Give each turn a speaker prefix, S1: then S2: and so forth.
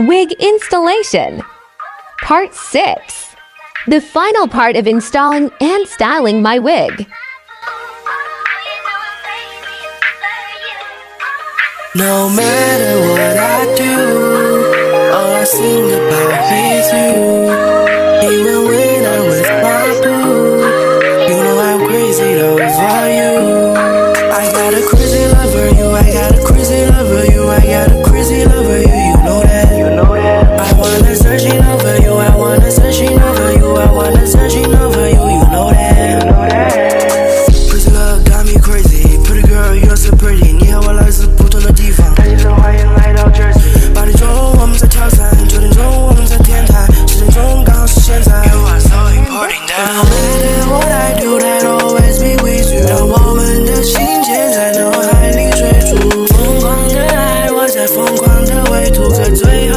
S1: Wig installation. Part 6. The final part of installing and styling my wig.
S2: No matter what I do, all I sing about is you.